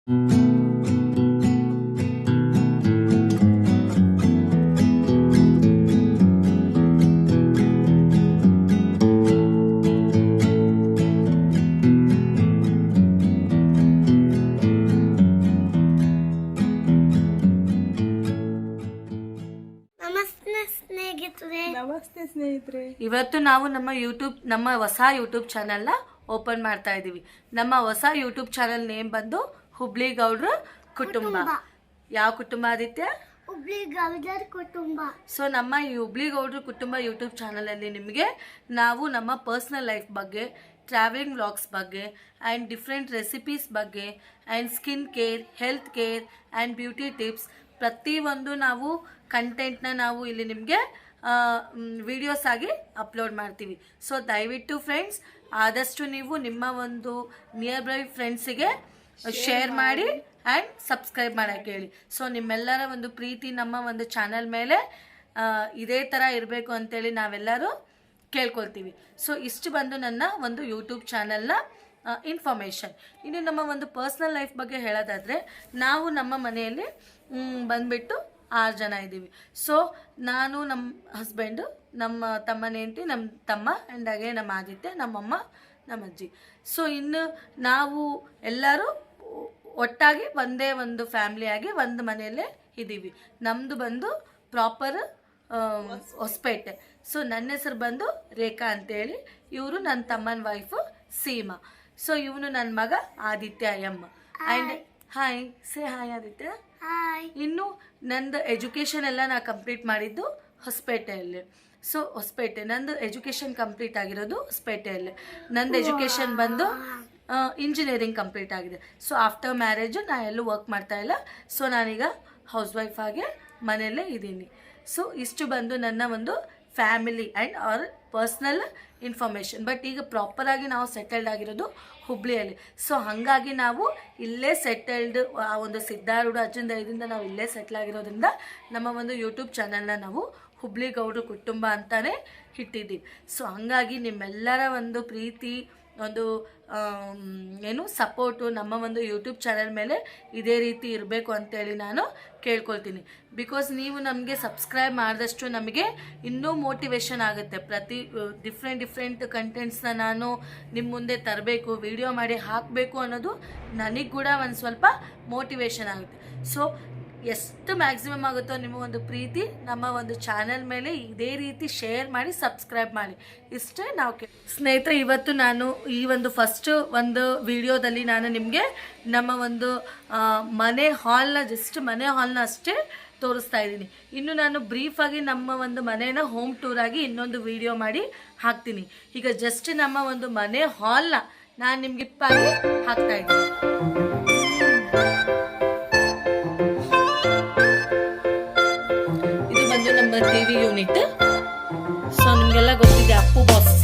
ನಮಸ್ತೆ ಸ್ನೇಹಿತರೆ. ಇವತ್ತು ನಾವು ನಮ್ಮ ಹೊಸ ಯೂಟ್ಯೂಬ್ ಚಾನಲ್ನ ಓಪನ್ ಮಾಡ್ತಾ ಇದ್ದೀವಿ. ನಮ್ಮ ಹೊಸ ಯೂಟ್ಯೂಬ್ ಚಾನಲ್ ನೇಮ್ ಬಂದು ಹುಬ್ಳಿ ಗೌಡ್ರ ಕುಟುಂಬ. ಯಾವ ಕುಟುಂಬ ಆದಿತ್ಯ? ಹುಬ್ಳಿ ಗೌಡ್ರ ಕುಟುಂಬ. ಸೊ ನಮ್ಮ ಈ ಹುಬ್ಳಿ ಗೌಡ್ರ ಕುಟುಂಬ ಯೂಟ್ಯೂಬ್ ಚಾನಲಲ್ಲಿ ನಿಮಗೆ ನಾವು ನಮ್ಮ ಪರ್ಸ್ನಲ್ ಲೈಫ್ ಬಗ್ಗೆ, ಟ್ರಾವೆಲಿಂಗ್ ವ್ಲಾಗ್ಸ್ ಬಗ್ಗೆ ಆ್ಯಂಡ್ ಡಿಫ್ರೆಂಟ್ ರೆಸಿಪೀಸ್ ಬಗ್ಗೆ and skin care, health care and beauty tips ಪ್ರತಿಯೊಂದು ನಾವು ಕಂಟೆಂಟ್ನ ನಾವು ಇಲ್ಲಿ ನಿಮಗೆ ವಿಡಿಯೋಸ್ ಆಗಿ ಅಪ್ಲೋಡ್ ಮಾಡ್ತೀವಿ. ಸೊ ದಯವಿಟ್ಟು ಫ್ರೆಂಡ್ಸ್ ಆದಷ್ಟು ನೀವು ನಿಮ್ಮ ಒಂದು ನಿಯರ್ ಬೈ ಫ್ರೆಂಡ್ಸಿಗೆ ಶೇರ್ ಮಾಡಿ ಆ್ಯಂಡ್ ಸಬ್ಸ್ಕ್ರೈಬ್ ಮಾಡೋಕ್ಕೆ ಹೇಳಿ. ಸೊ ನಿಮ್ಮೆಲ್ಲರ ಒಂದು ಪ್ರೀತಿ ನಮ್ಮ ಒಂದು ಚಾನಲ್ ಮೇಲೆ ಇದೇ ಥರ ಇರಬೇಕು ಅಂತೇಳಿ ನಾವೆಲ್ಲರೂ ಕೇಳ್ಕೊಳ್ತೀವಿ. ಸೊ ಇಷ್ಟು ಬಂದು ನನ್ನ ಒಂದು ಯೂಟ್ಯೂಬ್ ಚಾನಲ್ನ ಇನ್ಫಾರ್ಮೇಷನ್. ಇನ್ನು ನಮ್ಮ ಒಂದು ಪರ್ಸ್ನಲ್ ಲೈಫ್ ಬಗ್ಗೆ ಹೇಳೋದಾದರೆ, ನಾವು ನಮ್ಮ ಮನೆಯಲ್ಲಿ ಬಂದುಬಿಟ್ಟು 6 ಜನ ಇದ್ದೀವಿ. ಸೊ ನಾನು, ನಮ್ಮ ಹಸ್ಬೆಂಡು, ನಮ್ಮ ತಮ್ಮನ ಹೆಂಡತಿ, ನಮ್ಮ ತಮ್ಮ ಆ್ಯಂಡ್ ಹಾಗೆ ನಮ್ಮ ಆದಿತ್ಯ, ನಮ್ಮಮ್ಮ, ನಮ್ಮ ಅಜ್ಜಿ. ಸೊ ಇನ್ನು ನಾವು ಎಲ್ಲರೂ ಒಟ್ಟಾಗಿ ಒಂದೇ ಒಂದು ಫ್ಯಾಮ್ಲಿಯಾಗಿ ಒಂದು ಮನೆಯಲ್ಲೇ ಇದ್ದೀವಿ. ನಮ್ಮದು ಬಂದು ಪ್ರಾಪರ್ ಹೊಸಪೇಟೆ. ಸೊ ನನ್ನ ಹೆಸರು ಬಂದು ರೇಖಾ ಅಂತೇಳಿ. ಇವರು ನನ್ನ ತಮ್ಮನ ವೈಫು ಸೀಮಾ. ಸೊ ಇವನು ನನ್ನ ಮಗ Aditya M. And hi, say hi Aditya. ಇನ್ನು ನಂದು ಎಜುಕೇಷನ್ ಎಲ್ಲ ನಾ ಕಂಪ್ಲೀಟ್ ಮಾಡಿದ್ದು ಹೊಸಪೇಟೆಯಲ್ಲಿ. ಸೊ ಹೊಸಪೇಟೆ ನಂದು ಎಜುಕೇಷನ್ ಕಂಪ್ಲೀಟ್ ಆಗಿರೋದು ಹೊಸಪೇಟೆಯಲ್ಲಿ. ನಂದು ಎಜುಕೇಷನ್ ಬಂದು ಇಂಜಿನಿಯರಿಂಗ್ ಕಂಪ್ಲೀಟ್ ಆಗಿದೆ. ಸೊ ಆಫ್ಟರ್ ಮ್ಯಾರೇಜು ನಾ ಎಲ್ಲೂ ವರ್ಕ್ ಮಾಡ್ತಾ ಇಲ್ಲ. ಸೊ ನಾನೀಗ ಹೌಸ್ ವೈಫ್ ಆಗಿ ಮನೆಯಲ್ಲೇ ಇದ್ದೀನಿ. ಸೊ ಇಷ್ಟು ಬಂದು ನನ್ನ ಒಂದು family and our personal information. But ಈಗ ಪ್ರಾಪರಾಗಿ ನಾವು ಸೆಟಲ್ಡ್ ಆಗಿರೋದು ಹುಬ್ಳಿಯಲ್ಲಿ. ಸೊ ಹಾಗಾಗಿ ನಾವು ಇಲ್ಲೇ ಸೆಟಲ್ಡ್, ಆ ಒಂದು ಸಿದ್ಧಾರೂಢ ಅಜ್ಜನ ಇದರಿಂದ ನಾವು ಇಲ್ಲೇ ಸೆಟ್ಲ್ ಆಗಿರೋದ್ರಿಂದ ನಮ್ಮ ಒಂದು ಯೂಟ್ಯೂಬ್ ಚಾನಲ್ನ ನಾವು ಹುಬ್ಳಿ ಗೌಡ್ರ ಕುಟುಂಬ ಅಂತಲೇ ಇಟ್ಟಿದ್ದೀವಿ. ಸೊ ಹಾಗಾಗಿ ನಿಮ್ಮೆಲ್ಲರ ಒಂದು ಪ್ರೀತಿ, ಒಂದು ಸಪೋರ್ಟು ನಮ್ಮ ಒಂದು ಯೂಟ್ಯೂಬ್ ಚಾನಲ್ ಮೇಲೆ ಇದೇ ರೀತಿ ಇರಬೇಕು ಅಂತೇಳಿ ನಾನು ಕೇಳ್ಕೊಳ್ತೀನಿ. ಬಿಕಾಸ್ ನೀವು ನಮಗೆ ಸಬ್ಸ್ಕ್ರೈಬ್ ಮಾಡಿದಷ್ಟು ನಮಗೆ ಇನ್ನೂ ಮೋಟಿವೇಶನ್ ಆಗುತ್ತೆ. ಡಿಫ್ರೆಂಟ್ ಕಂಟೆಂಟ್ಸ್ನ ನಾನು ನಿಮ್ಮ ಮುಂದೆ ತರಬೇಕು, ವಿಡಿಯೋ ಮಾಡಿ ಹಾಕಬೇಕು ಅನ್ನೋದು ನನಗೆ ಕೂಡ ಒಂದು ಸ್ವಲ್ಪ ಮೋಟಿವೇಶನ್ ಆಗುತ್ತೆ. ಸೊ ಎಷ್ಟು ಮ್ಯಾಕ್ಸಿಮಮ್ ಆಗುತ್ತೋ ನಿಮ್ಮ ಒಂದು ಪ್ರೀತಿ ನಮ್ಮ ಒಂದು ಚಾನಲ್ ಮೇಲೆ ಇದೇ ರೀತಿ ಶೇರ್ ಮಾಡಿ, ಸಬ್ಸ್ಕ್ರೈಬ್ ಮಾಡಿ. ಇಷ್ಟೇ ನಾವು ಸ್ನೇಹಿತರೆ, ಇವತ್ತು ನಾನು ಈ ಒಂದು ಫಸ್ಟ್ ಒಂದು ವಿಡಿಯೋದಲ್ಲಿ ನಾನು ನಿಮಗೆ ನಮ್ಮ ಒಂದು ಮನೆ ಹಾಲ್ನ ಅಷ್ಟೇ ತೋರಿಸ್ತಾ ಇದ್ದೀನಿ. ಇನ್ನು ನಾನು ಬ್ರೀಫಾಗಿ ನಮ್ಮ ಒಂದು ಮನೇನ ಹೋಮ್ ಟೂರಾಗಿ ಇನ್ನೊಂದು ವಿಡಿಯೋ ಮಾಡಿ ಹಾಕ್ತೀನಿ. ಈಗ ಜಸ್ಟ್ ನಮ್ಮ ಒಂದು ಮನೆ ಹಾಲ್ನ ನಾನು ನಿಮ್ಗೆ ಇಪ್ಪಾಗಿ ಹಾಕ್ತಾ ಇದ್ದೀನಿ. TV unit. ಸೊ ನಿಮಗೆಲ್ಲ ಗೊತ್ತಿದೆ, ಅಪ್ಪು ಬಾಸ್.